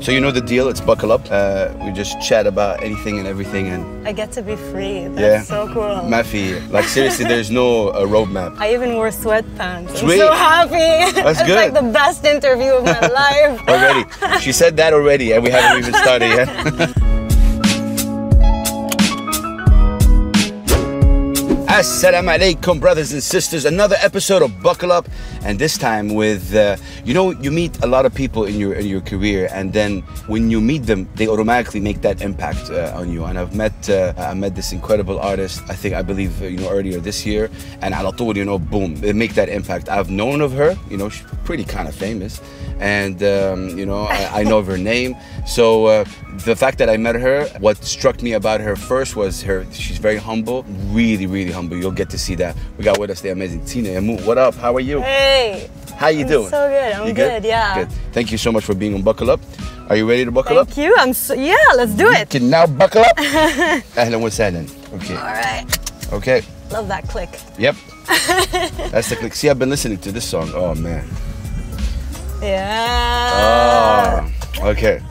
So you know the deal, it's buckle up. We just chat about anything and everything, and I get to be free. That's so cool. Mafi, like seriously, there's no roadmap. I even wore sweatpants. Sweet. I'm so happy. That's it's good. like the best interview of my life. Already. She said that already, and we haven't even started yet. Assalamu alaikum, brothers and sisters. Another episode of Buckle Up, and this time with you know, you meet a lot of people in your career, and then when you meet them, they automatically make that impact on you. And I met this incredible artist. I believe you know, earlier this year, and ala tool, you know, boom, they make that impact. I've known of her, you know, she's pretty kind of famous, and you know, I know of her name. So the fact that I met her, what struck me about her first was she's very humble, really humble. You'll get to see that. We got with us the amazing Tina Yamout. What up? How are you? Hey. How you doing? So good. I'm good. Yeah. Good. Thank you so much for being on Buckle Up. Are you ready to buckle up? Thank you. Yeah, let's do it. You can now buckle up. Ahlan wa sahlan. Okay. All right. Okay. Love that click. Yep. That's the click. See, I've been listening to this song. Oh man. Yeah. Oh. Okay.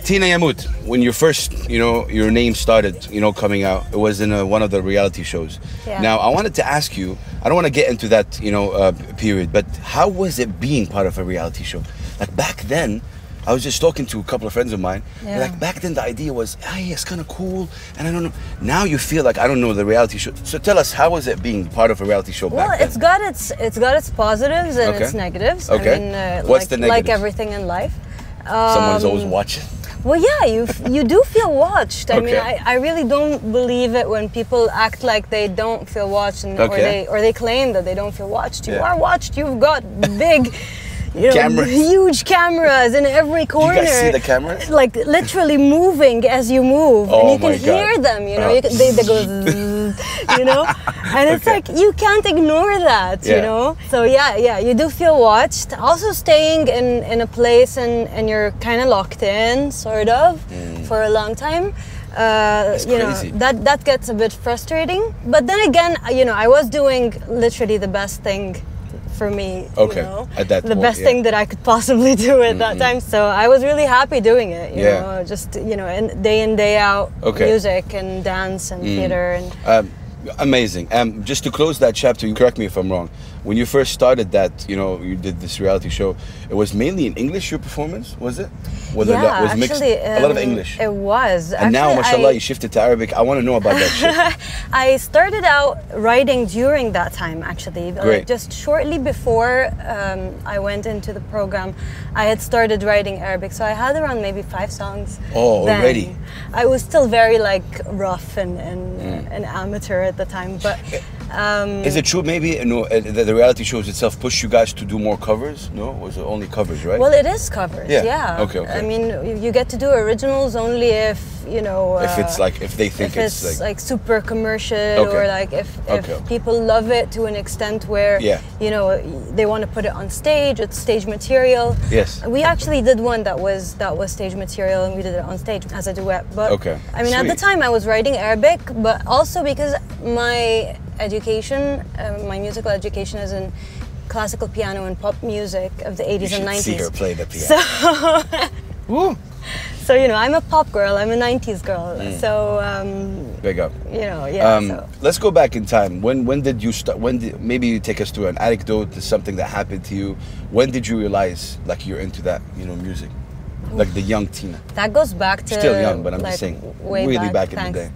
Tina Yamout, when you first, you know, your name started, you know, coming out, it was in one of the reality shows. Yeah. Now, I wanted to ask you, I don't want to get into that, you know, period, but how was it being part of a reality show? Like back then, I was just talking to a couple of friends of mine. Yeah. Like back then, the idea was, hey, it's kind of cool, and I don't know. Now you feel like I don't know the reality show. So tell us, how was it being part of a reality show back then? Well, it's got its positives and its negatives. Okay. I mean, What's the negatives? like everything in life. Someone's always watching. Well, yeah, you do feel watched. I mean, Okay. I really don't believe it when people act like they don't feel watched, and, or they claim that they don't feel watched. You are watched. You've got big. You know, huge cameras in every corner. Do you guys see the cameras? Like literally moving as you move, Oh, and you can hear them. You know, they go, zzz, you know, and it's like you can't ignore that. You know, so yeah, you do feel watched. Also, staying in a place and you're kind of locked in, sort of, for a long time. You know, that gets a bit frustrating. But then again, you know, I was doing literally the best thing for me, you know, at that the point, best thing that I could possibly do at that time. So I was really happy doing it, you know, just, you know, in day out music and dance and theater. And amazing. Just to close that chapter, you correct me if I'm wrong. When you first started that, you know, you did this reality show, it was mainly in English, your performance, was it? Was yeah, mixed? Actually, a lot of English. It was. And now, mashallah, you shifted to Arabic. I want to know about that shit. I started out writing during that time, actually. Great. Just shortly before I went into the program, I had started writing Arabic. So I had around maybe 5 songs. Oh, then. already? I was still very like rough and amateur at the time, but is it true maybe, you know, the reality shows itself pushed you guys to do more covers? No, was it only covers, right? Well, it is covers, yeah. Okay. I mean, you get to do originals only if, you know, if it's like, if they think it's like super commercial, or like if people love it to an extent where, you know, they want to put it on stage, it's stage material. Yes. We actually did one that was stage material, and we did it on stage as a duet. But I mean, at the time I was writing Arabic, but also because my education, my musical education is in classical piano and pop music of the 80s and 90s. See her play the piano. So, you know, I'm a pop girl, I'm a 90s girl. So, big up. You know, let's go back in time. When did you start? Maybe you take us through an anecdote to something that happened to you. When did you realize like you're into that, you know, music? Like the young Tina. That goes back to... Still young, but I'm like, just saying, way really back in the day.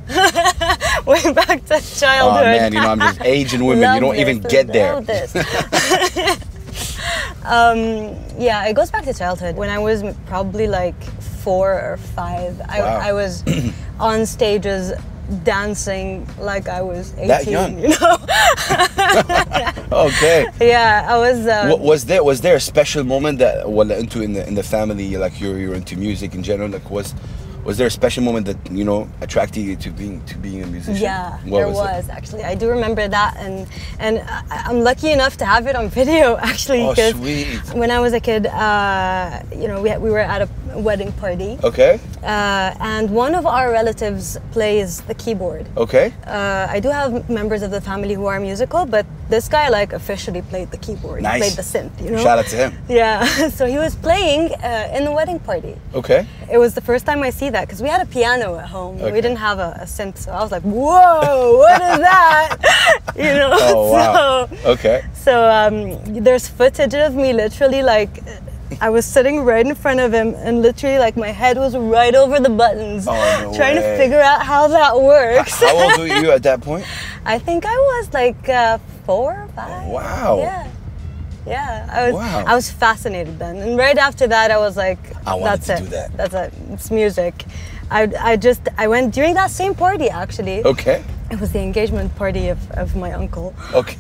Way back to childhood. Oh man, you know, I'm just aging women. You don't even get there. Yeah, it goes back to childhood. When I was probably like 4 or 5, I was on stages dancing like I was 18. That young? You know? Okay. Yeah, I was. Was there a special moment that in the family, like you're into music in general? Like was there a special moment that, you know, attracted you to being a musician? Yeah, there was actually. I do remember that, and I'm lucky enough to have it on video actually. Oh, sweet. When I was a kid, you know, we were at a wedding party. Okay. And one of our relatives plays the keyboard. Okay. I do have members of the family who are musical, but this guy like officially played the keyboard. Nice. He played the synth, you know. Shout out to him. Yeah. So he was playing in the wedding party. Okay. It was the first time I see that because we had a piano at home. Okay. We didn't have a synth, so I was like, "Whoa, what is that?" You know. Oh wow. So, okay. So there's footage of me literally like. I was sitting right in front of him and literally like my head was right over the buttons trying to figure out how that works. How old were you at that point? I think I was like 4 or 5. Wow. Yeah. I was fascinated then. And right after that I was like, I wanted that's to do that. That's it. It's music. I went during that same party actually. Okay. It was the engagement party of my uncle. Okay.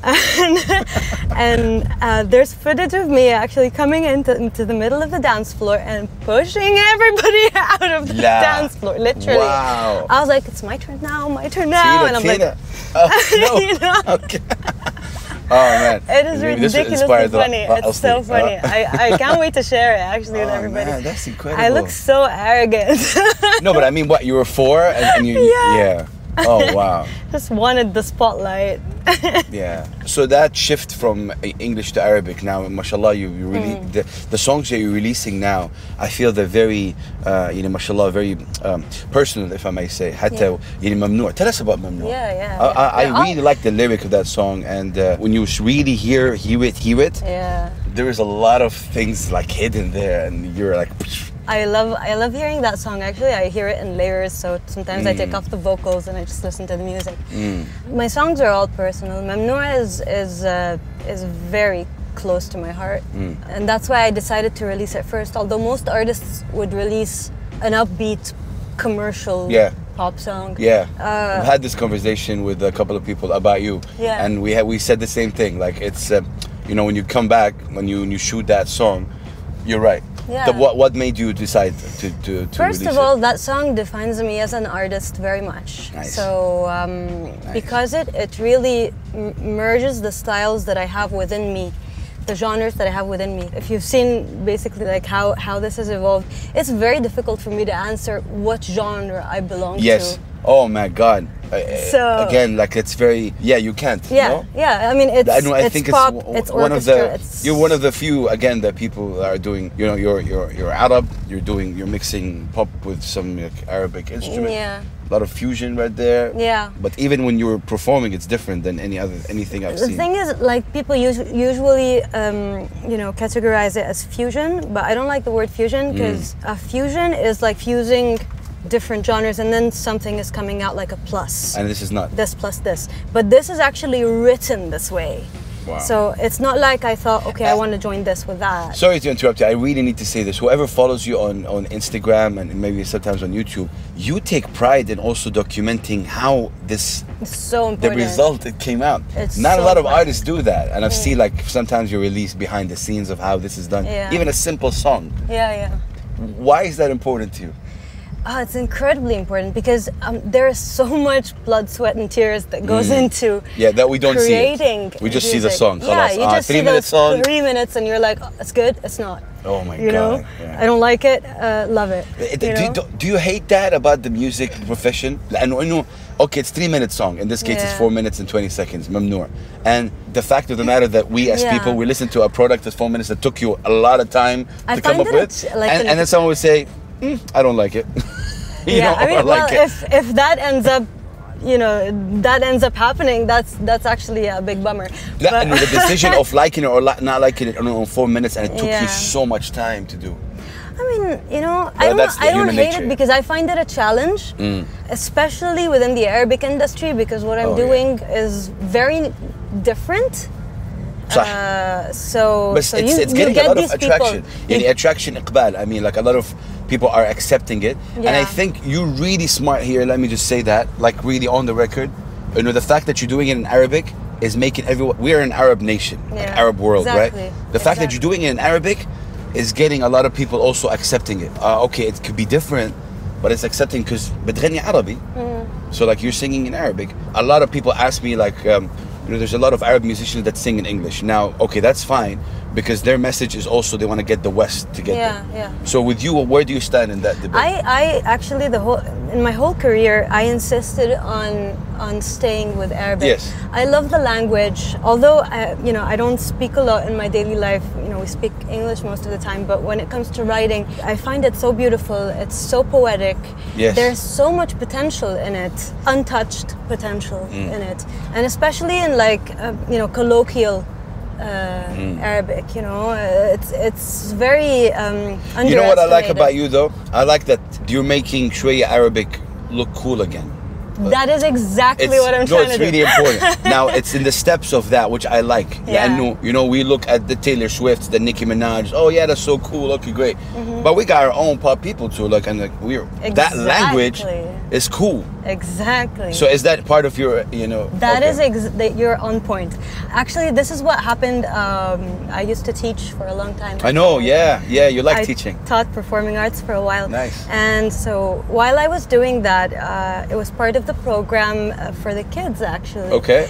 And there's footage of me actually coming into the middle of the dance floor and pushing everybody out of the dance floor, literally. Wow. I was like, it's my turn now, and I'm Tina. like, Oh, no. you know? Okay. Oh man. It is ridiculously funny. It's so funny. I can't wait to share it actually with everybody. Man, that's incredible. I look so arrogant. No, but I mean, what, you were 4 and you, yeah. Oh wow. Just wanted the spotlight. Yeah. So that shift from English to Arabic now, mashallah, you really the songs that you're releasing now, I feel they're very, mashallah, very personal, if I may say. حتى ممنوع. Tell us about ممنوع. Yeah. I really like the lyric of that song, and when you really hear it. Yeah. There is a lot of things like hidden there, and you're like. I love hearing that song. Actually, I hear it in layers, so sometimes I take off the vocals and I just listen to the music. My songs are all personal. Mamnoor is very close to my heart, and that's why I decided to release it first. Although most artists would release an upbeat, commercial pop song. Yeah, I've had this conversation with a couple of people about you, and we said the same thing. Like it's, when you come back, when you shoot that song, you're right. Yeah. What made you decide to First release of all, it? that song defines me as an artist very much. Nice. So because it really merges the styles that I have within me, the genres that I have within me. If you've seen basically like how this has evolved, it's very difficult for me to answer what genre I belong to. Oh my God. So again, like it's very you can't. Yeah. I mean, I think pop. It's one orchestra, of the. You're one of the few again that people are doing. You're Arab. You're mixing pop with some Arabic instrument. Yeah. A lot of fusion right there. Yeah. But even when you're performing, it's different than anything I've seen. The thing is, like people usually, categorize it as fusion, but I don't like the word fusion because a fusion is like fusing different genres and then something is coming out like a plus. And this is not. This plus this. But this is actually written this way. Wow. So it's not like I thought, okay, I want to join this with that. Sorry to interrupt you. I really need to say this. Whoever follows you on Instagram and maybe sometimes on YouTube, you take pride in also documenting how this it's so important. The result it came out. It's not so a lot of important. artists do that. And I've seen like sometimes you release behind the scenes of how this is done. Yeah. Even a simple song. Yeah. Why is that important to you? Oh, it's incredibly important because there is so much blood, sweat, and tears that goes into that we don't creating. See it. We just see the song. Yeah, you just 3 minute song. 3 minutes, and you're like, oh, it's good. It's not. Oh my God! Know? Yeah. I don't like it. Love it. Do you hate that about the music profession? Okay, it's 3 minute song. In this case, it's 4 minutes and 20 seconds. Mamnoor. And the fact of the matter that we as people, we listen to a product that's 4 minutes that took you a lot of time to come up with, and then someone would say, I don't like it. If that ends up happening, that's actually a big bummer. And the decision of liking it or not liking it in 4 minutes, and it took you so much time to do. I mean, I don't hate it because I find it a challenge, especially within the Arabic industry, because what I'm doing is very different. So it's getting a lot of attraction. Attraction, iqbal. I mean, like a lot of people are accepting it, and I think you're really smart here. Let me just say that, like really on the record, the fact that you're doing it in Arabic is making everyone. We're an Arab nation, like Arab world, right? The fact that you're doing it in Arabic is getting a lot of people also accepting it. Okay, it could be different, but it's accepting because بتغني عربي. So like you're singing in Arabic. A lot of people ask me like. There's a lot of Arab musicians that sing in English. Now, okay, that's fine because their message is also they want to get the West to get them. So with you, where do you stand in that debate? I actually in my whole career, I insisted on staying with Arabic. Yes. I love the language, although I don't speak a lot in my daily life. We speak English most of the time, but when it comes to writing, I find it so beautiful. It's so poetic. Yes. There's so much potential in it, untouched potential in it, and especially in colloquial Arabic. It's very underestimated. You know what I like about you though? I like that you're making Shwaya Arabic look cool again. That is exactly what I'm trying to do. No, it's really important. Now, it's in the steps of that, which I like. Yeah. We look at the Taylor Swifts, the Nicki Minaj. Oh, yeah, that's so cool. Okay, great. But we got our own pop people too. We're that language is cool. Exactly. So is that part of your, That is you're on point. Actually, this is what happened. I used to teach for a long time. I know, yeah, you like teaching. I taught performing arts for a while. Nice. And so while I was doing that, it was part of the program for the kids, actually. Okay.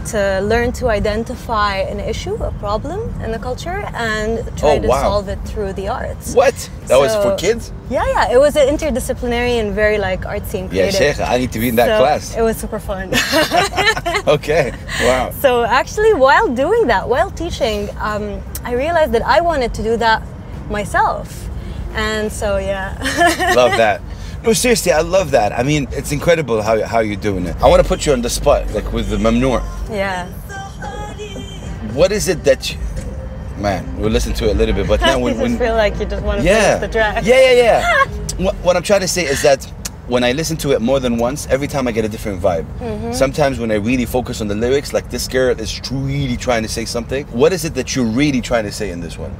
To learn to identify an issue, a problem in the culture, and try to solve it through the arts. What? That was for kids? Yeah. It was interdisciplinary and very artsy and creative. Yeah, Sheikh, I need to be in that class. It was super fun. Okay, wow. So actually, while doing that, while teaching, I realized that I wanted to do that myself. And so, yeah. Love that. No, seriously, I love that. I mean, it's incredible how you're doing it. I want to put you on the spot, with the Mamnoor. Yeah. What is it that man, we'll listen to it a little bit, but now when I just feel like you just want to finish the track. Yeah. What I'm trying to say is that when I listen to it more than once, every time I get a different vibe. Sometimes when I really focus on the lyrics, like this girl is really trying to say something. What is it that you're really trying to say in this one?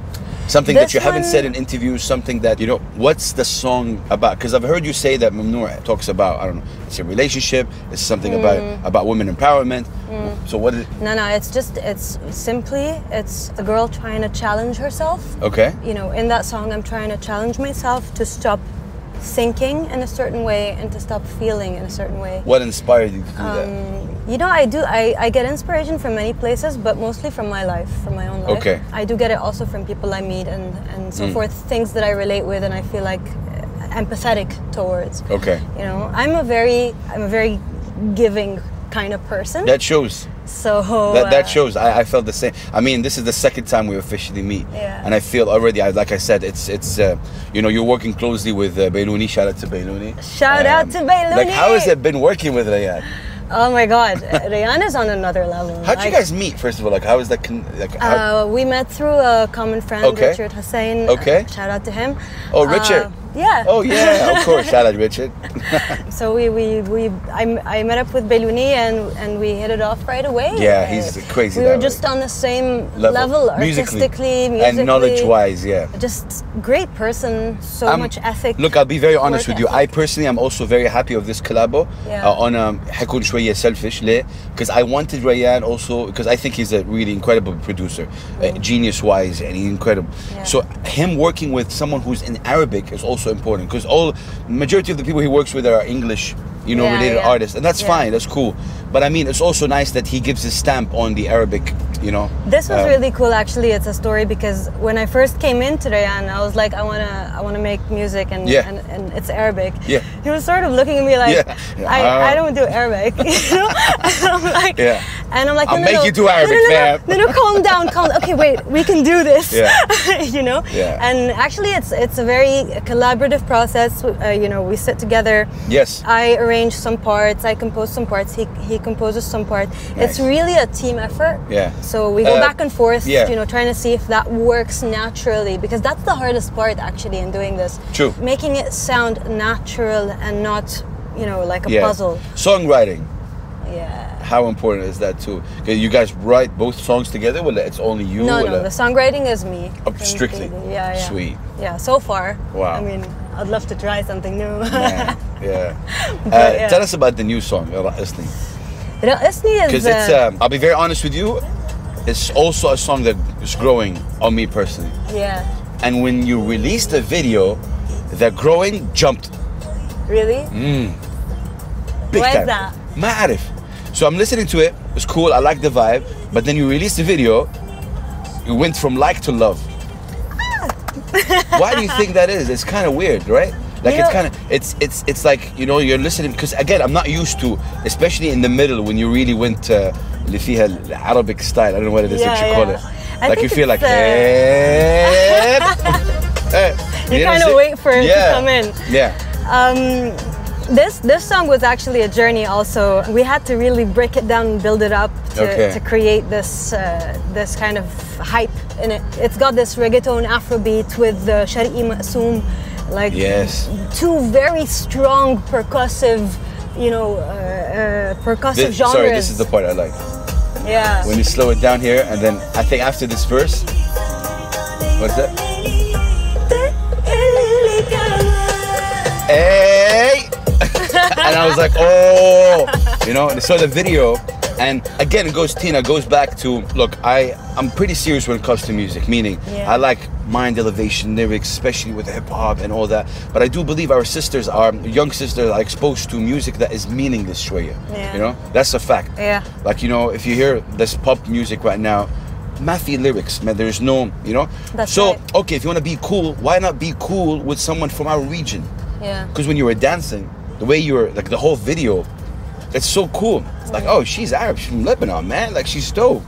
Something that you haven't said in interviews, something that, what's the song about? Because I've heard you say that Mamnoor talks about, I don't know, it's a relationship, it's something about women empowerment. So what is it? No, it's simply the girl trying to challenge herself. Okay. In that song, I'm trying to challenge myself to stop thinking in a certain way and to stop feeling in a certain way. What inspired you to do that? I get inspiration from many places, but mostly from my life, from my own life. Okay. I do get it also from people I meet and so forth, things that I relate with and I feel empathetic towards. Okay. I'm a very giving kind of person. That shows. So that shows. I felt the same. I mean, this is the second time we officially meet, and I feel already. Like I said, it's you're working closely with Bailouni. Shout out to Bailouni. Shout out to Bailouni. How has it been working with Rayan? Oh my God, Rayan is on another level. How'd you guys meet? First of all, how was that? We met through a common friend, Richard Hussein. Okay. Shout out to him. Oh, Richard. Yeah. Oh yeah, of course. Shout out Richard. So I met up with Bailouni and we hit it off right away. Yeah, he's crazy. We were just on the same level artistically, musically, and knowledge-wise. Yeah. Just great person, so much ethic. Look, I'll be very honest with you. I personally am also very happy of this collabo on حكون شوية selfish because I wanted Rayan also because I think he's a really incredible producer, genius-wise, and he's incredible. Yeah. So him working with someone who's in Arabic is also important because majority of the people he works with are English related artists, and that's fine, that's cool, but I mean it's also nice that he gives his stamp on the Arabic. This was really cool. Actually, it's a story because when I first came into Rayan, I was like, I wanna make music and it's Arabic. Yeah. He was sort of looking at me like, I don't do Arabic. And I'm like, I'll make you do Arabic, man. No, calm down. Okay, wait, we can do this. Yeah. And actually, it's a very collaborative process. We sit together. Yes. I arrange some parts. I compose some parts. He composes some parts. Nice. It's really a team effort. Yeah. So we go back and forth, trying to see if that works naturally, because that's the hardest part actually in doing this. True. Making it sound natural and not, like a puzzle. Songwriting. Yeah. How important is that too? You guys write both songs together, or it's only you? No, the songwriting is me. Strictly. Yeah. Sweet. Yeah, so far. Wow. I mean, I'd love to try something new. Man, Tell us about the new song, Ra'isni. Ra'isni is... Because it's, I'll be very honest with you, it's also a song that is growing on me personally. Yeah. And when you released the video, the growing jumped. Really? Big Why time. is that? Ma'arif. So I'm listening to it, it's cool, I like the vibe, but then you released the video, you went from like to love. Why do you think that is? It's kind of weird, right? Like it's kind of it's like, you know, you're listening, because again I'm not used to, especially in the middle when you really went اللي فيها Arabic style. I don't know what it is that you call it. Like you feel like you kind of wait for it to come in. Yeah. This song was actually a journey also. We had to really break it down and build it up to create this kind of hype in it. It's got this reggaeton Afrobeat with Sharqi Maqsoom, like two very strong percussive, you know, percussive genres. Sorry, this is the part I like. Yeah. When you slow it down here, and then I think after this verse, what's that? Hey! And I was like, oh, you know. And so the video, and again, Tina goes back to, look, I'm pretty serious when it comes to music, meaning I like mind elevation lyrics, especially with hip hop and all that. But I do believe our young sisters are exposed to music that is meaningless, shwaya. You know, that's a fact. Yeah. Like, you know, if you hear this pop music right now, mafi lyrics, man, there's no, you know. That's so right. okay, if you want to be cool, why not be cool with someone from our region? Yeah. Because when you were dancing, the way you were, like the whole video, it's so cool. It's like, oh, she's Arab, she's from Lebanon, man. Like, she's dope.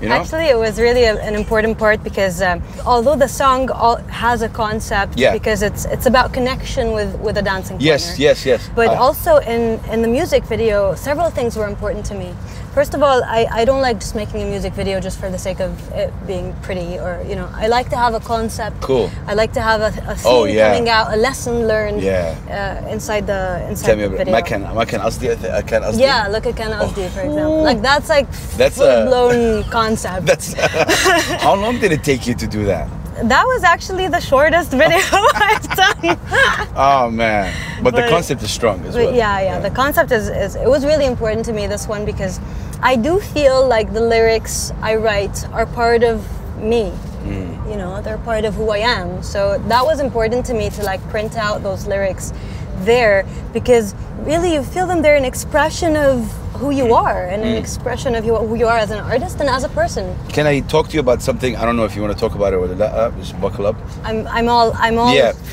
You know? Actually, it was really an important part because although the song has a concept, because it's about connection with a dancing partner. Yes. But also in the music video, several things were important to me. First of all, I don't like just making a music video just for the sake of it being pretty, or, you know, I like to have a concept. Cool. I like to have a theme coming out, a lesson learned inside the video. ما كان قصدي. Yeah, look at Kana Asdi, for example. Like that's full-blown concept. How long did it take you to do that? That was actually the shortest video I've done. Oh man, but the concept is strong as well. Yeah. The concept is it was really important to me, this one, because I do feel like the lyrics I write are part of me. You know, they're part of who I am. So that was important to me to like print out those lyrics there, because really you feel them. They're an expression of who you are, and an expression of who you are as an artist and as a person. Can I talk to you about something? I don't know if you want to talk about it or not. Just buckle up. I'm all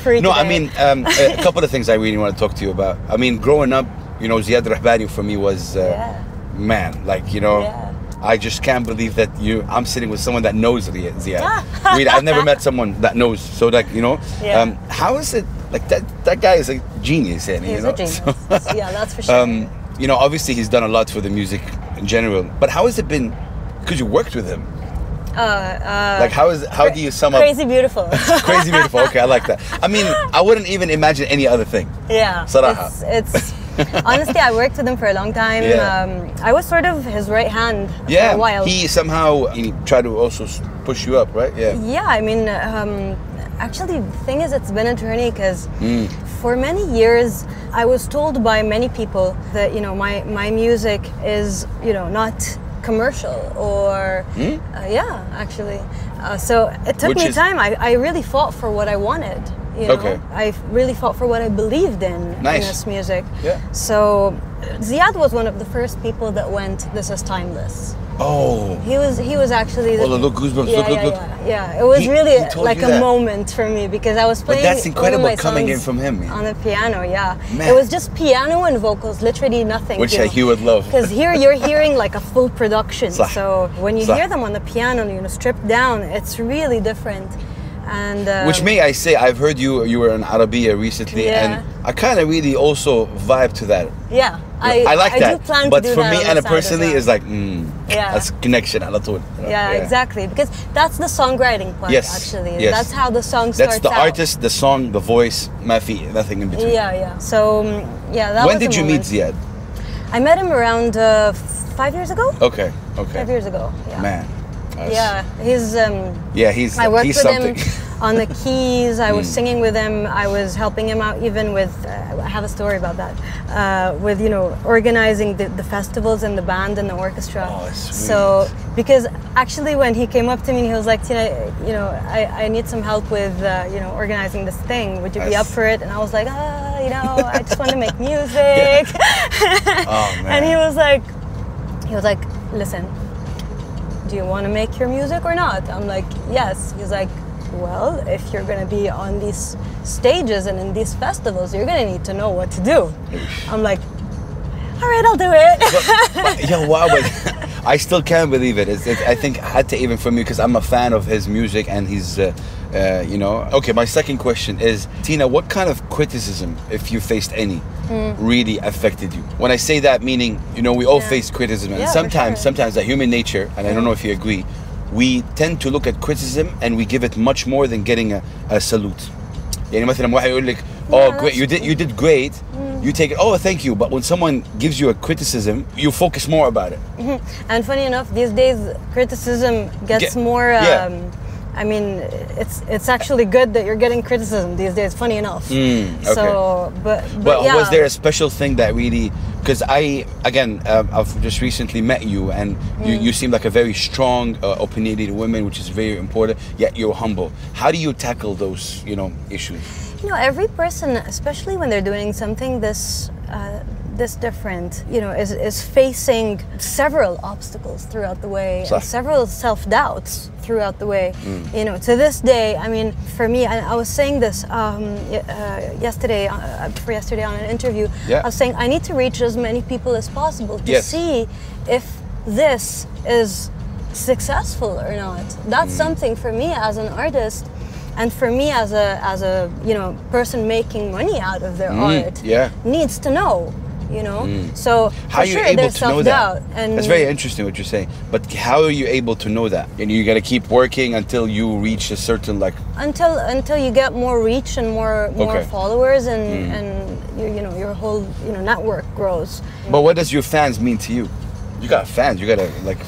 free. No, today. I mean a couple of things I really want to talk to you about. I mean, growing up, you know, Ziad Rihbani for me was man, like, you know. I just can't believe that I'm sitting with someone that knows Ziad. I mean, I've never met someone that knows. So, like, you know, how is it, like, that guy is a genius, He's you know? a genius. Yeah, that's for sure. You know, obviously he's done a lot for the music in general, but how has it been, because you worked with him? Like, how do you sum up? Crazy beautiful. Crazy beautiful, okay, I like that. I mean, I wouldn't even imagine any other thing. Yeah. صراحة. It's honestly, I worked with him for a long time. I was sort of his right hand for a while. He somehow tried to also push you up, right? Yeah, I mean, actually, the thing is, it's been a journey, because for many years I was told by many people that, you know, my music is, you know, not commercial, or actually. So it took me time. I really fought for what I wanted. You know, I really fought for what I believed in this music. So Ziad was one of the first people that went, "This is timeless." Oh. He was actually the, look, goosebumps. Look. Yeah. It was really like a moment for me, because I was playing. But that's incredible coming in from him. On the piano, Man. It was just piano and vocals, literally nothing. Which he would love. Because here you're hearing like a full production. So when you hear them on the piano, you know, stripped down, it's really different. And which may I say, I've heard you were in Arabia recently, and I kind of really also vibe to that. Yeah, I like that. I do plan but to do for that me, and personally, it's like, that's connection. Yeah, exactly. Because that's the songwriting part, actually. Yes. That's how the song starts out. That's the artist, the song, the voice, nothing in between. Yeah. So, that when was did you meet Ziad? I met him around 5 years ago. Okay. 5 years ago, Man. He's I worked with something. him on the keys. I was singing with him. I was helping him out even with I have a story about that, with, you know, organizing the festivals and the band and the orchestra. Oh, that's sweet. So, because actually when he came up to me and he was like, "Tina, you know, I need some help with you know, organizing this thing. Would you be up for it?" And I was like, you know, I just want to make music. Oh man. And he was like, "Listen, do you want to make your music or not?" I'm like, "Yes." He's like, well, if you're going to be on these stages and in these festivals, you're going to need to know what to do. I'm like, all right, I'll do it. Yeah, wow, but I still can't believe it. I think I had to, even for me, because I'm a fan of his music and he's, you know. Okay, my second question is, Tina, what kind of criticism, if you faced any, really affected you? When I say that, meaning, you know, we all face criticism, and sometimes that human nature, and I don't know if you agree, we tend to look at criticism and we give it much more than getting a salute. يعني مثلا واحد يقول لك, oh great, you did great, you take it, oh thank you, but when someone gives you a criticism, you focus more about it. And funny enough, these days criticism gets more. I mean, it's actually good that you're getting criticism these days. Funny enough. Okay. So, but yeah. Was there a special thing that really? Because I've just recently met you, and you seem like a very strong, opinionated woman, which is very important. Yet you're humble. How do you tackle those, you know, issues? You know, every person, especially when they're doing something this different, you know, is facing several obstacles throughout the way, and several self-doubts throughout the way. You know, to this day, I mean, for me, I was saying this yesterday on an interview. I was saying I need to reach as many people as possible to see if this is successful or not. That's something for me as an artist. And for me as a you know, person making money out of their art, needs to know, you know. So how are you able to know that? And that's very interesting what you're saying. But how are you able to know that? And you got to keep working until you reach a certain, like, until you get more reach and more followers, and you know, your whole, you know, network grows. But what does your fans mean to you? You got fans. You got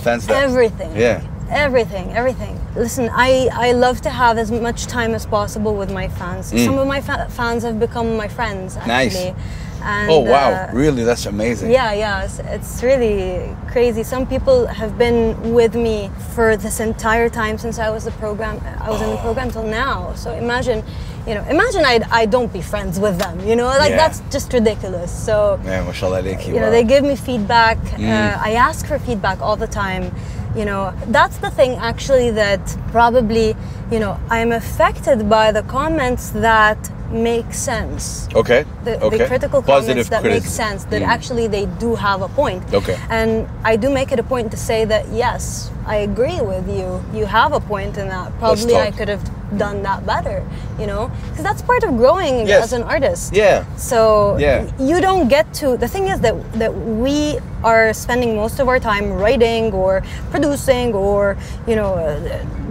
fans that everything. Yeah. Everything. Listen, I love to have as much time as possible with my fans. Some of my fans have become my friends, actually. Nice. And, oh wow, really? That's amazing. Yeah, it's really crazy. Some people have been with me for this entire time since I was in the program till now. So imagine I don't be friends with them, you know, like that's just ridiculous. So yeah, mashallah, you know, they give me feedback. I ask for feedback all the time. You know, that's the thing actually that probably, you know, I'm affected by the comments that make sense. Okay. The critical comments that make sense, that actually they do have a point. Okay. And I do make it a point to say that, yes, I agree with you. You have a point in that. Probably I could have done that better, you know, because that's part of growing as an artist. Yeah. So you don't get to, the thing is that we are spending most of our time writing or producing or, you know,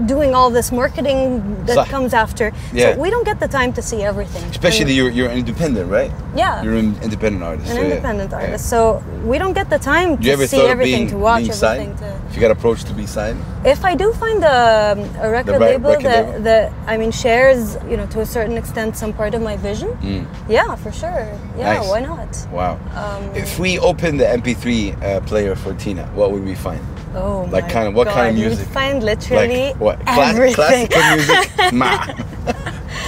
doing all this marketing that comes after. So we don't get the time to see everything. Especially you're independent, right? Yeah. You're an independent artist. An independent artist. So we don't get the time to see everything, to watch everything. If you got approached to be signed? If I do find a record label that I mean shares, you know, to a certain extent some part of my vision, yeah, for sure. Yeah, why not? Wow. If we open the MP3 player for Tina, what would we find? Oh like my what kind of music? You'd find literally like what? Everything. Classical music? Nah.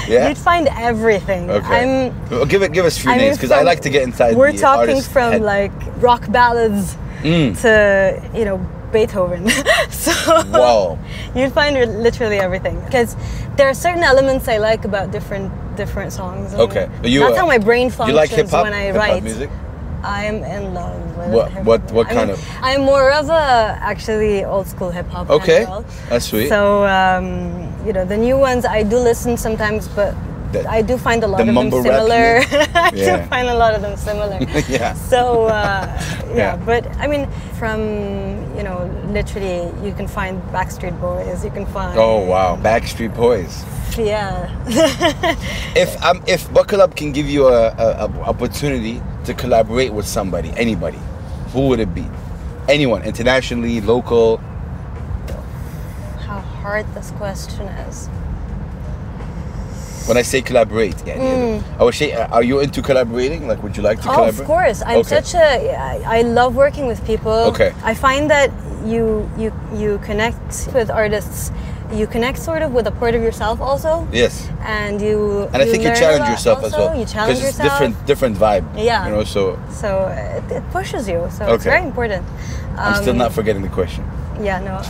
Yeah. You'd find everything. Okay. Well, give us a few names, because I like to get inside. We're talking from like rock ballads to, you know, Beethoven. So wow. You'd find literally everything, because there are certain elements I like about different songs. Okay. That's how my brain functions. You like hip-hop? When I write music? I'm in love with what kind of? I'm more of a actually old school hip hop. Okay, as well. That's sweet. So you know, the new ones I do listen sometimes, but I do find a lot of them similar. I do find a lot of them similar. Yeah. So but I mean, from, you know, literally you can find Backstreet Boys. You can find. Oh wow, Backstreet Boys. Yeah. If Buckle Up can give you a opportunity to collaborate with somebody, anybody, who would it be? Anyone, internationally, local? How hard this question is. When I say collaborate, I would say, are you into collaborating? Like, would you like to collaborate? Of course. I'm I love working with people. Okay. I find that you connect with artists. You connect sort of with a part of yourself also. Yes. And I think you challenge yourself also. as well. You challenge yourself. Because it's different vibe. Yeah. You know, so it pushes you. So it's very important. I'm still not forgetting the question. Yeah, no.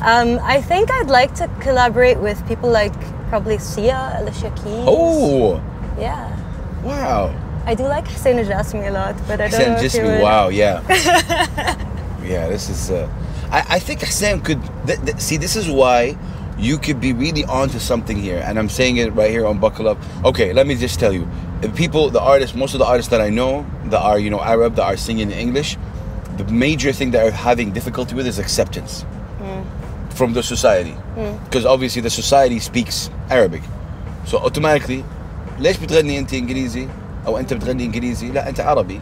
I think I'd like to collaborate with people like probably Sia, Alicia Keys. Oh! Yeah. Wow. I do like Hussein Jasmi a lot, but I don't Hussein know if you Jasmi, would. wow, yeah. Yeah, this is... I think Hussein could... see, this is why you could be really onto something here. And I'm saying it right here on Buckle Up. Okay, let me just tell you. The artists, most of the artists that I know that are, Arab, that are singing in English, the major thing that are having difficulty with is acceptance from the society. Because obviously the society speaks Arabic. So automatically, ليش بتغني أنت إنجليزي أو أنت بتغني إنجليزي لا أنت عربي,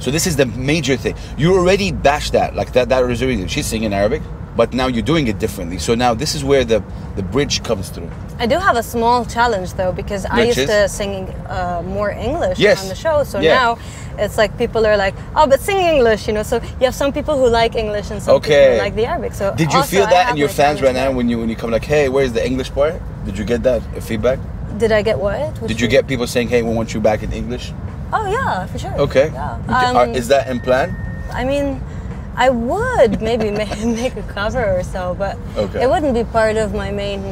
So this is the major thing. You already bashed that, like that was already, she's singing Arabic, but now you're doing it differently. So now this is where the bridge comes through. I do have a small challenge though, because I used to sing more English on the show. So now it's like people are like, oh, but sing English, So you have some people who like English and some people who like the Arabic. So did you feel that in your fans right now when you come like, hey, where's the English part? Did you get that feedback? Did I get what? Did you get people saying, hey, we want you back in English? Oh yeah, for sure. Okay. Yeah. Is that in plan? I mean, I would maybe make a cover or so, but it wouldn't be part of my main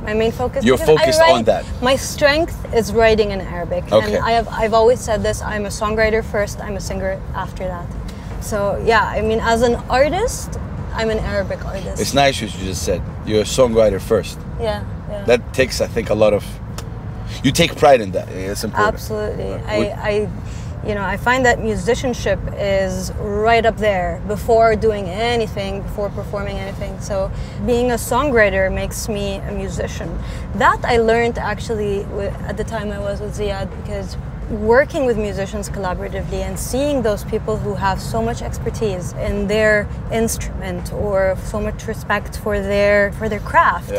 my main focus. You're focused on that. My strength is writing in Arabic, and I've always said this. I'm a songwriter first. I'm a singer after that. So yeah, I mean, as an artist, I'm an Arabic artist. It's nice what you just said. You're a songwriter first. Yeah. That takes, I think, a lot of. You take pride in that. It's important. Absolutely. I find that musicianship is right up there before doing anything, before performing anything. So being a songwriter makes me a musician. That I learned actually at the time I was with Ziad, because working with musicians collaboratively and seeing those people who have so much expertise in their instrument or so much respect for their craft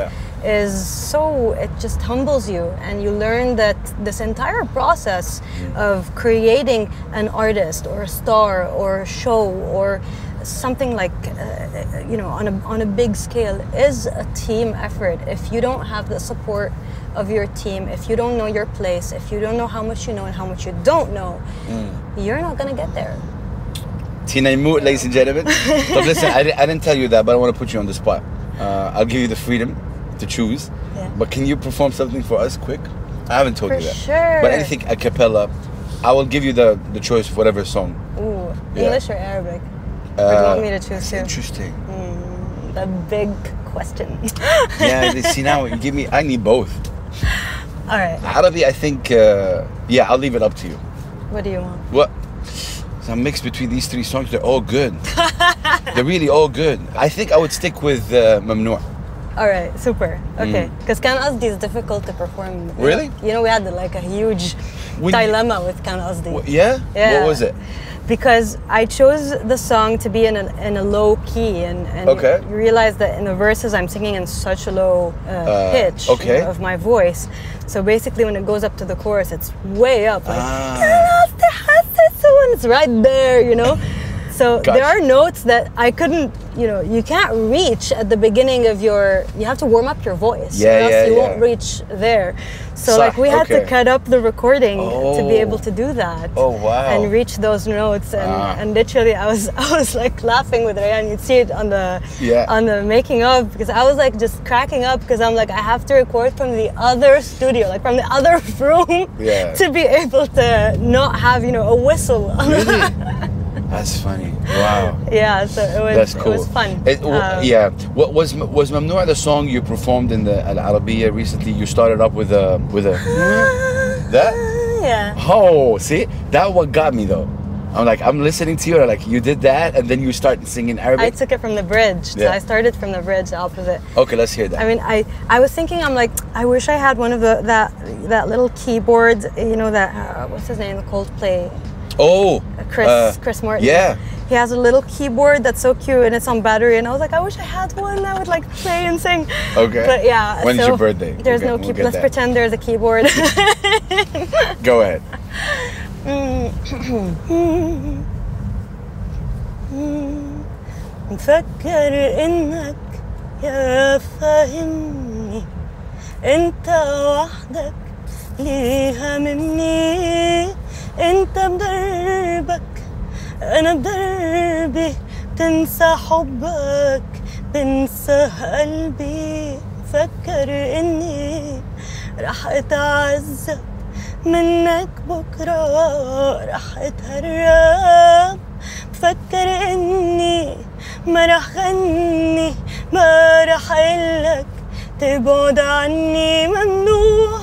it just humbles you, and you learn that this entire process of creating an artist or a star or a show or something like on a big scale is a team effort. If you don't have the support of your team, if you don't know your place, if you don't know how much you know and how much you don't know, you're not gonna get there. Tina Yamout, ladies and gentlemen. But listen, I didn't tell you that, but I want to put you on the spot. I'll give you the freedom to choose, but can you perform something for us quick? I haven't told you that. Sure. But anything a cappella, I will give you the choice of whatever song. Ooh, English or Arabic? Or do you want me to choose too? Interesting. The big question. Yeah, see now you give me. I need both. All right. Arabic, I think. I'll leave it up to you. What do you want? What? It's a mix between these three songs. They're all good. They're really all good. I think I would stick with Mamnoor. All right, super. Okay, because Kan Asdi is difficult to perform. Really? We had a huge dilemma with Kan Asdi. Yeah? What was it? Because I chose the song to be in a low key, and you realize that in the verses I'm singing in such a low pitch of my voice. So basically when it goes up to the chorus, it's way up. It's right there, So there are notes that I couldn't, you can't reach at the beginning of you have to warm up your voice, or else you won't reach there. So we had to cut up the recording to be able to do that. Oh wow! And reach those notes, and literally I was like laughing with Rayan. You'd see it on the making of, because I was like just cracking up, because I'm like, I have to record from the other studio, like from the other room, to be able to not have a whistle. Really? That's funny. Wow. Yeah, so That's cool. It was fun. What was Mamnoor the song you performed in the Al Arabiya recently? You started up with a that? Yeah. Oh, see? That what got me though. I'm like, I'm listening to you, and I'm like, you did that, and then you start singing Arabic? I took it from the bridge. So I started from the bridge, the opposite. Okay, let's hear that. I mean, I was thinking, I'm like, I wish I had one of that little keyboard, that, what's his name, the Coldplay. Oh, Chris Martin. Yeah. He has a little keyboard that's so cute, and it's on battery, and I was like, I wish I had one that would like play and sing. Okay. But yeah. When's your birthday? There's no keyboard. Let's pretend there's a keyboard. Go ahead. مفكر انك يا فاهمني انت وحدك ليها مني انت بدربك انا بدربي تنسى حبك بنسى قلبي فكر إني رح أتعذب منك بكرة رح أتهرب بفكر إني ما رح غني ما رح قلك تبعد عني ممنوع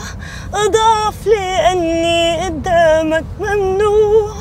أضعف لأني قدامك ممنوع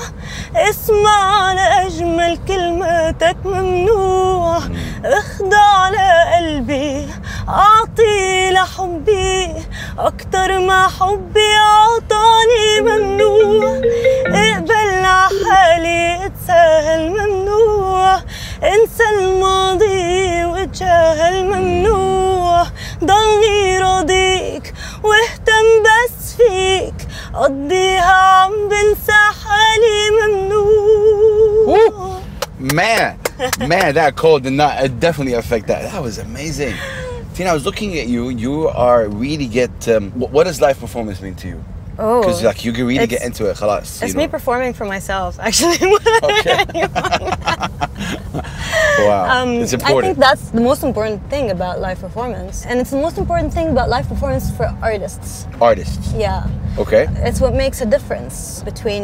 اسمع لأجمل كلماتك ممنوع اخضع لقلبي أعطي لحبي أكتر ما حبي أعطاني ممنوع اقبل عحالي اتساهل ممنوع انسى الماضي واتجاهل ممنوع ضلني راضيك واهتم بس فيك قضيها عم بنسى حالي ممنوع. Man, that call did not definitely affect that. That was amazing. Tina, I was looking at you. You are really get. What does live performance mean to you? Oh, because like you can really get into it. Khalas, it's me performing for myself, actually. Okay. Wow, it's important. I think that's the most important thing about live performance, and it's the most important thing about live performance for artists. Artists. Yeah. Okay. It's what makes a difference between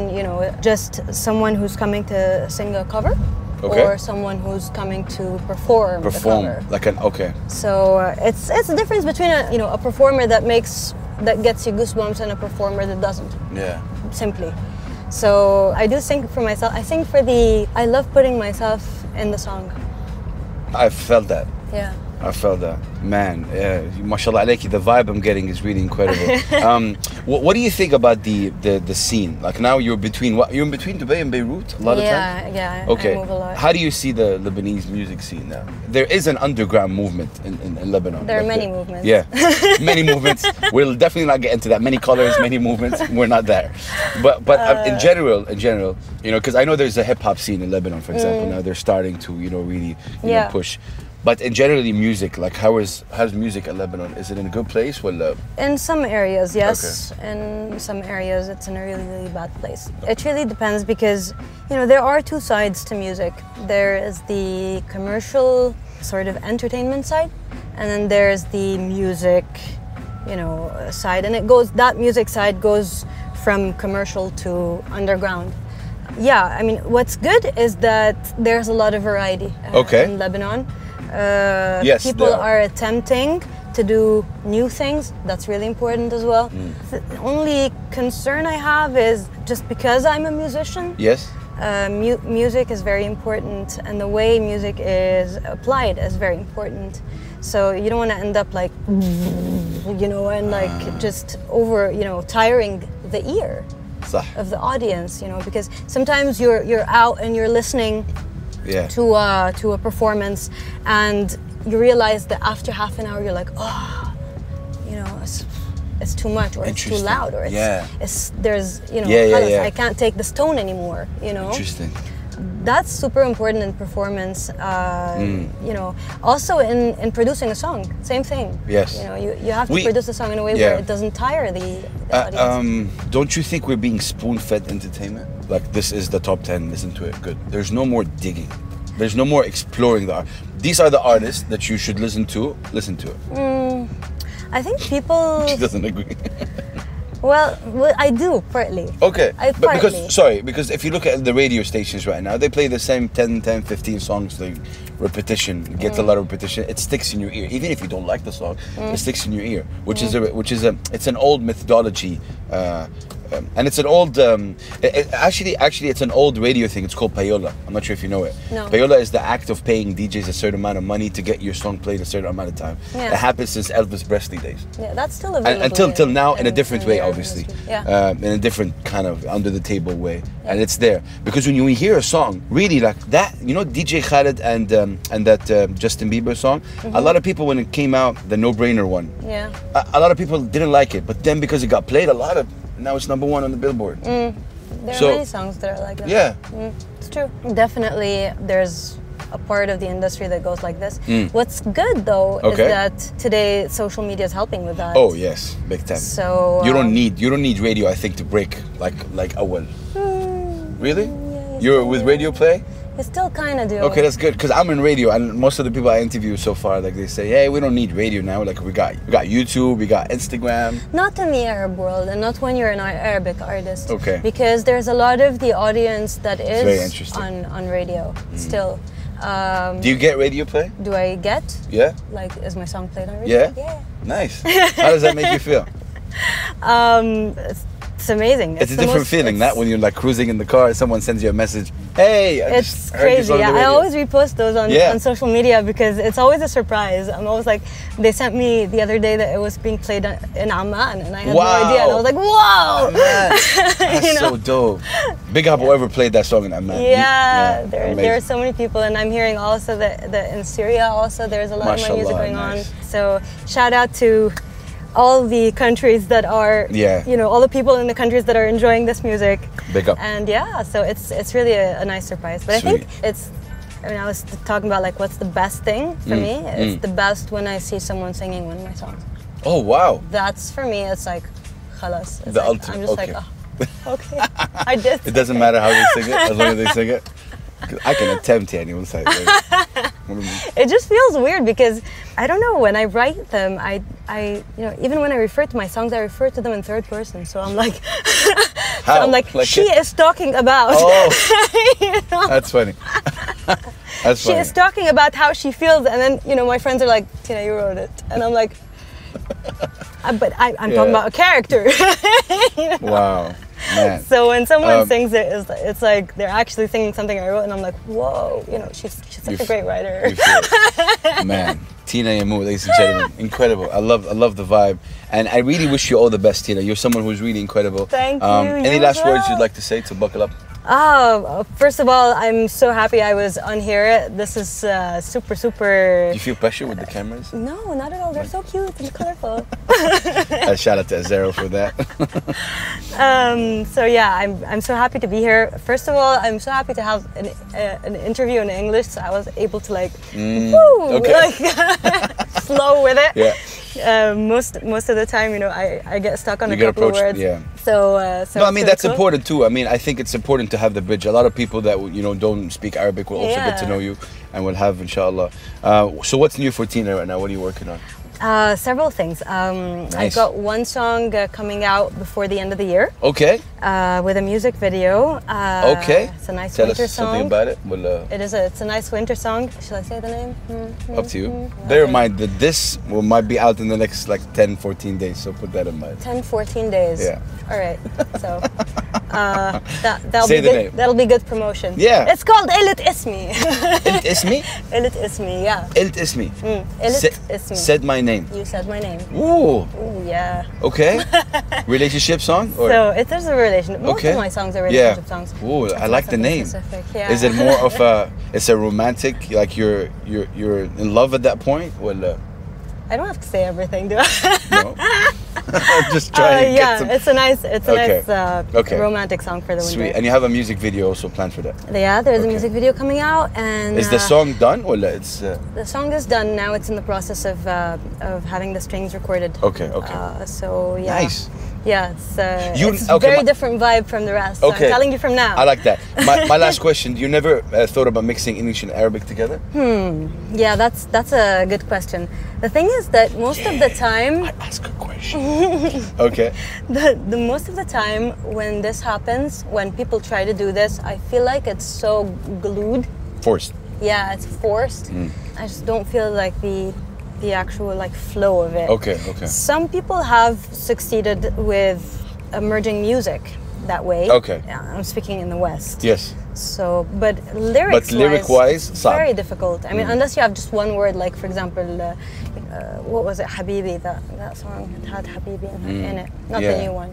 just someone who's coming to sing a cover. Okay. Or someone who's coming to perform the cover. Like an So it's a difference between a performer that gets you goosebumps and a performer that doesn't. Yeah. Simply. So I do sing for myself. I sing I love putting myself in the song. I felt that. Yeah. I felt that. Man, mashallah alayki, the vibe I'm getting is really incredible. What do you think about the scene? Like now you're in between Dubai and Beirut a lot of times? Yeah, okay. I move a lot. How do you see the Lebanese music scene now? There is an underground movement in Lebanon. There are many movements. Yeah, many movements. We'll definitely not get into that. Many colors, many movements. We're not there. But in general, because I know there's a hip hop scene in Lebanon, for example. Now they're starting to really push. But in generally music, like how's music in Lebanon? Is it in a good place? Well, in some areas, yes. Okay. In some areas, it's in a really, really bad place. It really depends because, there are two sides to music. There is the commercial sort of entertainment side, and then there's the music, side. And that music side goes from commercial to underground. Yeah, I mean, what's good is that there's a lot of variety in Lebanon. Yes, people are attempting to do new things. That's really important as well. The only concern I have is just because I'm a musician. Yes. Music is very important, and the way music is applied is very important. So you don't want to end up like, and like just over, tiring the ear of the audience, because sometimes you're out and you're listening to a performance, and you realize that after half an hour you're like, it's too much, or it's too loud, or there's I can't take this tone anymore. Interesting. That's super important in performance. Also in producing a song, same thing. Yes. You have to produce a song in a way where it doesn't tire the audience. Don't you think we're being spoon-fed entertainment? Like, this is the top 10, listen to it, good. There's no more digging. There's no more exploring the art. These are the artists that you should listen to it. I think people... She doesn't agree. Well, I do, partly. Okay, because if you look at the radio stations right now, they play the same 10, 15 songs, like repetition, get a lot of repetition. It sticks in your ear, even if you don't like the song. It sticks in your ear, which is it's an old methodology, and it's an old. Actually, it's an old radio thing. It's called payola. I'm not sure if you know it. No. Payola is the act of paying DJs a certain amount of money to get your song played a certain amount of time. Yeah. It happens since Elvis Presley days. Yeah, that's still available. Until now, in a different way, obviously. Yeah. In a different kind of under the table way, and it's there because when you hear a song, really like that, DJ Khaled and that Justin Bieber song. A lot of people, when it came out, the No Brainer one. Yeah. A lot of people didn't like it, but then because it got played, now it's number one on the Billboard. There are many songs that are like that. Yeah. It's true. Definitely, there's a part of the industry that goes like this. What's good though is that today social media is helping with that. Oh yes, big time. So you don't need radio, I think, to break like Awal. Really? You're with radio play? You still kind of do. Okay, that's good, because I'm in radio, and most of the people I interview so far, like, they say, hey, we don't need radio now. Like, we got YouTube, we got Instagram. Not in the Arab world, and not when you're an Arabic artist. Okay. Because there's a lot of the audience that is very interesting. on radio still. Do you get radio play? Do I get? Yeah. Like, is my song played on radio? Yeah? Yeah. Nice. How does that make you feel? It's amazing. It's a different feeling, that when you're like cruising in the car, someone sends you a message, hey, it's crazy. Yeah, I always repost those on social media because it's always a surprise. I'm always like, they sent me the other day that it was being played in Amman, and I had no idea, and I was like, whoa! That's so dope. Big up whoever played that song in Amman. Yeah, there are so many people, and I'm hearing also that in Syria also there's a lot of my music going on. So shout out to all the countries that are, all the people in the countries that are enjoying this music. Big up. And so it's really a nice surprise. But Sweet. I think I was talking about like what's the best thing for me. It's the best when I see someone singing one of my songs. Oh, wow. That's, for me, it's like, khalas. It's the like, ultimate. I'm just like, oh, okay, I did. It doesn't matter how they sing it, as long as they sing it. I can attempt anyone say it just feels weird because I don't know, when I write them, I even when I refer to my songs, I refer to them in third person. So I'm like, how? So I'm like she is talking about. Oh, that's funny. That's funny. She is talking about how she feels, and then my friends are like, Tina, you wrote it, and I'm like, but I'm talking about a character. Wow. Man. So when someone sings it, it's like they're actually singing something I wrote, and I'm like, whoa, she's such a great writer. Man, Tina Yamout, ladies and gentlemen, incredible. I love the vibe, and I really wish you all the best, Tina. You're someone who's really incredible. Thank you. Any last words you'd like to say to buckle up? First of all, I'm so happy I was on here. This is super. Do you feel pressure with the cameras? No, not at all. They're so cute and colorful. Shout out to Azarel for that. So yeah, I'm so happy to be here. First of all, I'm so happy to have an interview in English, so I was able to flow with it. Yeah. Most of the time, I get stuck on a couple of words. Yeah. So no, I mean that's important too. I mean, I think it's important to have the bridge. A lot of people that don't speak Arabic will also get to know you, and will have, inshallah. So what's new for Tina right now? What are you working on? Several things. Nice. I've got one song coming out before the end of the year. Okay. With a music video. Okay. It's a nice Tell winter us song. something about it. It's a nice winter song. Shall I say the name? Up to you. Bear in mind that this might be out in the next 10, 14 days, so put that in mind. 10, 14 days. Yeah. All right. So that'll Say be the good. name. That'll be good promotion. Yeah. It's called Ilt Ismi. Ilt Ismi? Ilt Ismi, yeah. Ilt Ismi. Ilt Ismi. Said my name. You said my name. Ooh. Ooh, yeah. Okay. Relationship song? Or? So it is a relationship. Most of my songs are relationship songs. Ooh, I like the name. Yeah. Is it more of it's a romantic, like you're in love at that point? Well, I don't have to say everything, do I? No. I'm just trying to get some... it's a nice romantic song for the winter. Sweet. And you have a music video also planned for that? Yeah, there's a music video coming out, and is the song done, or it's? The song is done now. It's in the process of having the strings recorded. Okay. So yeah. Nice. Yeah, it's a very different vibe from the rest. So I'm telling you from now. I like that. My last question: you never thought about mixing English and Arabic together? Yeah, that's a good question. The thing is that most of the time, I ask a question. Okay. The most of the time when this happens, when people try to do this, I feel like it's so glued. Forced. Yeah, it's forced. I just don't feel like the actual flow of it. Okay. Some people have succeeded with merging music that way. Okay. Yeah, I'm speaking in the West. Yes. So, but lyric-wise, it's very difficult. I mean, unless you have just one word, like for example, what was it, Habibi? That song had Habibi in it. Not the new one.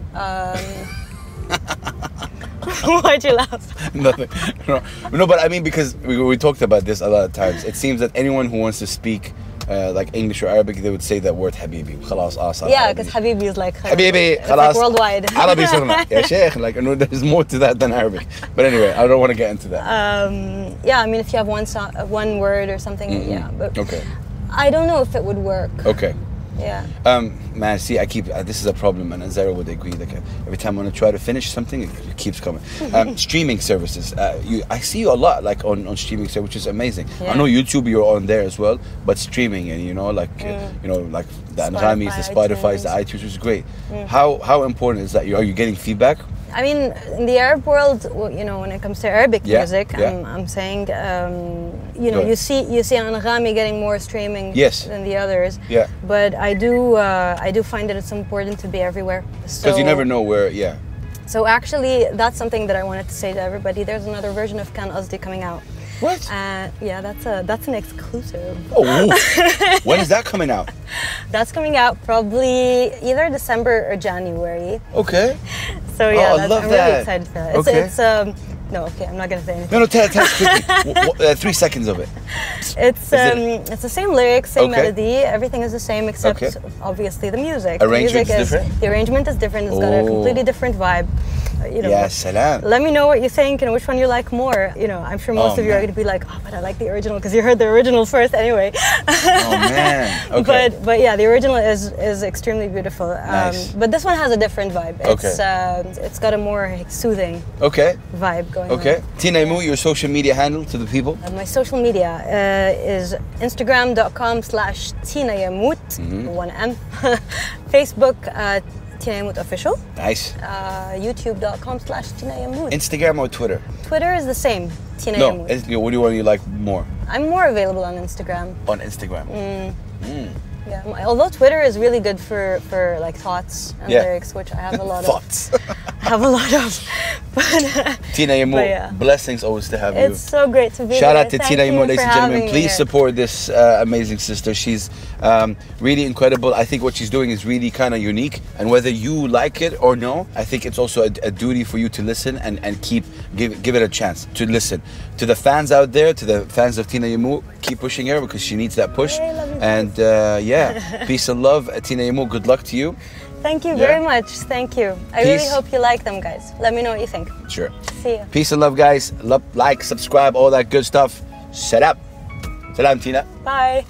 Why'd you laugh? Nothing. No, but I mean, because we talked about this a lot of times. It seems that anyone who wants to speak like English or Arabic, they would say that word Habibi. Yeah, because Habibi is like Habibi, like worldwide. Arabic صرنا. يا شيخ, there's more to that than Arabic. But anyway, I don't want to get into that. Yeah, I mean, if you have one word or something, yeah. But okay. I don't know if it would work. Okay. Man, see, I keep this is a problem, and Azarel would agree. Like every time I want to try to finish something, it keeps coming. Streaming services. I see you a lot, like on streaming services, which is amazing. I know YouTube, you're on there as well, but streaming and like like the Anghami's, the Spotify's, the iTunes, which is great. How important is that? Are you getting feedback? I mean, in the Arab world, when it comes to Arabic music, I'm saying, you see Anghami getting more streaming than the others. Yeah. But I do find that it's important to be everywhere. Because you never know where. Yeah. So actually, that's something that I wanted to say to everybody. There's another version of Kan Azdi coming out. What? Yeah, that's an exclusive. Oh, when is that coming out? That's coming out probably either December or January. Okay. So yeah, I love I'm that. really excited for that. Okay. No, okay, I'm not gonna say anything. No, tell us quickly. 3 seconds of it. It's the same lyrics, same melody. Everything is the same except obviously the music. Arrangement is different. The arrangement is different. It's got a completely different vibe. Yeah, salam. Let me know what you think and which one you like more. I'm sure most of you are going to be like, oh, but I like the original because you heard the original first anyway. Oh man. Okay. But yeah, the original is extremely beautiful. Nice. But this one has a different vibe. It's got a more soothing vibe going on. Okay. Tina Yamout, your social media handle to the people? My social media is Instagram.com/Tina Yamout, 1M. Facebook, Tina Yamout Official. Nice. YouTube.com/Tina Yamout. Instagram or Twitter? Twitter is the same, Tina Yamout. What do you like more? I'm more available on Instagram. On Instagram? Yeah, although Twitter is really good for like thoughts and lyrics, which I have a lot of. Thoughts. I have a lot of. But, Tina Yamout, blessings always to have you. It's so great to be here. Shout out to Tina Yamout, ladies and gentlemen. Please here. support this amazing sister. She's really incredible. I think what she's doing is really kind of unique. And whether you like it or no, I think it's also a duty for you to listen and give it a chance to listen. To the fans out there, to the fans of Tina Yamout, keep pushing her because she needs that push. And peace and love, Tina Yamout. Good luck to you. Thank you very much. Thank you. I really hope you like them, guys. Let me know what you think. Sure. See you. Peace and love, guys. Like, subscribe, all that good stuff. Shut up. Salam, Tina. Bye.